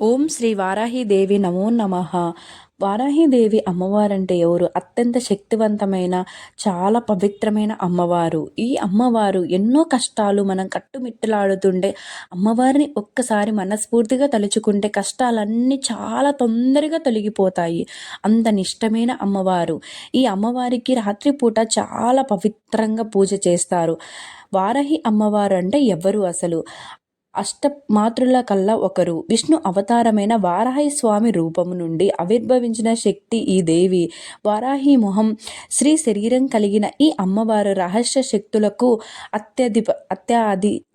ఓం శ్రీ వారాహిదేవి నమో నమః. వారాహిదేవి అమ్మవారంటే ఎవరు? అత్యంత శక్తివంతమైన, చాలా పవిత్రమైన అమ్మవారు. ఈ అమ్మవారు ఎన్నో కష్టాలు మనం కట్టుమిట్టలాడుతుండే అమ్మవారిని ఒక్కసారి మనస్ఫూర్తిగా తలుచుకుంటే కష్టాలన్నీ చాలా తొందరగా తొలగిపోతాయి. అంత నిష్టమైన అమ్మవారు. ఈ అమ్మవారికి రాత్రిపూట చాలా పవిత్రంగా పూజ చేస్తారు. వారాహి అమ్మవారు అంటే ఎవరు అసలు? అష్టమాతృల కల్లా ఒకరు. విష్ణు అవతారమైన వారాహి స్వామి రూపము నుండి ఆవిర్భవించిన శక్తి ఈ దేవి. వారాహి మొహం, శ్రీ శరీరం కలిగిన ఈ అమ్మవారు రహస్య శక్తులకు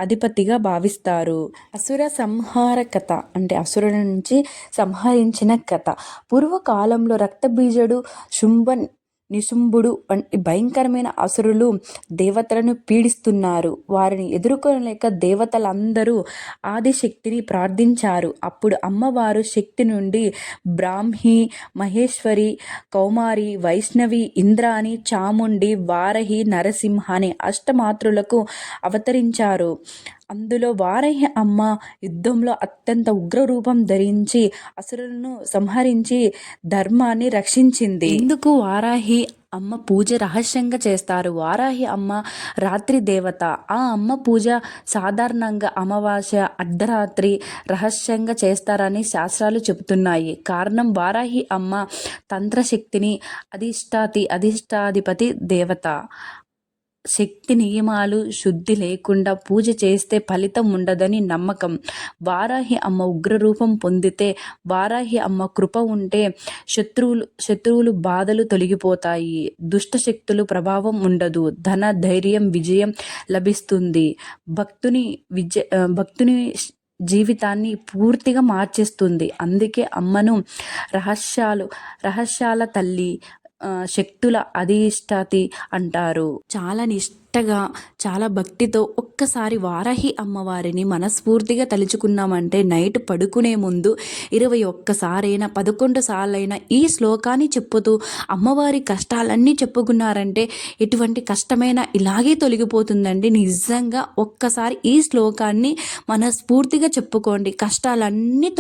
అధిపతిగా భావిస్తారు. అసుర సంహార కథ అంటే అసురుల నుంచి సంహరించిన కథ. పూర్వకాలంలో రక్తబీజుడు, నిశుంభుడు వంటి భయంకరమైన అసురులు దేవతలను పీడిస్తున్నారు. వారిని ఎదుర్కొనలేక దేవతలందరూ ఆదిశక్తిని ప్రార్థించారు. అప్పుడు అమ్మవారు శక్తి నుండి బ్రాహ్మి, మహేశ్వరి, కౌమారి, వైష్ణవి, ఇంద్రాణి, చాముండి, వారాహి, నరసింహ అనే అష్టమాతృలకు అవతరించారు. అందులో వారాహి అమ్మ యుద్ధంలో అత్యంత ఉగ్రరూపం ధరించి అసురులను సంహరించి ధర్మాన్ని రక్షించింది. ఇందుకు వారాహి అమ్మ పూజ రహస్యంగా చేస్తారు. వారాహి అమ్మ రాత్రి దేవత. ఆ అమ్మ పూజ సాధారణంగా అమావాస్య, అర్ధరాత్రి రహస్యంగా చేస్తారని శాస్త్రాలు చెబుతున్నాయి. కారణం వారాహి అమ్మ తంత్రశక్తిని అధిష్టాధిపతి దేవత. శక్తి నియమాలు శుద్ధి లేకుండా పూజ చేస్తే ఫలితం ఉండదని నమ్మకం. వారాహి అమ్మ ఉగ్రరూపం పొందితే, వారాహి అమ్మ కృప ఉంటే శత్రువులు బాధలు తొలగిపోతాయి. దుష్ట శక్తులు ప్రభావం ఉండదు. ధన, ధైర్యం, విజయం లభిస్తుంది. భక్తుని జీవితాన్ని పూర్తిగా మార్చేస్తుంది. అందుకే అమ్మను రహస్యాల తల్లి, శక్తుల అధిష్టాతి అంటారు. చాలా నిష్టగా, చాలా భక్తితో ఒక్కసారి వారాహి అమ్మవారిని మనస్ఫూర్తిగా తలుచుకున్నామంటే నైట్ పడుకునే ముందు 21 సారైనా 11 సార్లైనా ఈ శ్లోకాన్ని చెప్పుతూ అమ్మవారి కష్టాలన్నీ చెప్పుకున్నారంటే ఎటువంటి కష్టమైనా ఇలాగే తొలగిపోతుందండి. నిజంగా ఒక్కసారి ఈ శ్లోకాన్ని మనస్ఫూర్తిగా చెప్పుకోండి, కష్టాలన్నీ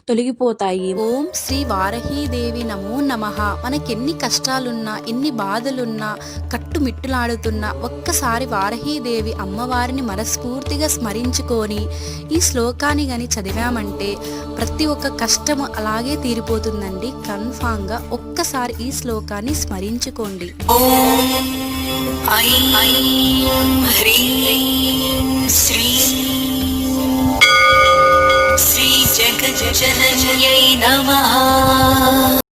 తొలగిపోతాయి. ఓం శ్రీ వారాహీదేవి నమో నమః. మనకెన్ని కష్టాలున్నా, ఎన్ని బాధలున్నా, కట్టుమిట్టులాడుతున్నా ఒక్కసారి వారాహీదేవి అమ్మవారిని మనస్ఫూర్తిగా స్మరించుకొని ఈ శ్లోకాన్ని కానీ చదివామంటే ప్రతి ఒక్క కష్టము అలాగే తీరిపోతుందండి. కన్ఫామ్గా ఒక్కసారి ఈ శ్లోకాన్ని స్మరించుకోండి. ఓం ఐం హ్రీం శ్రీం శ్రీ జగజ్జనన్యై నమః.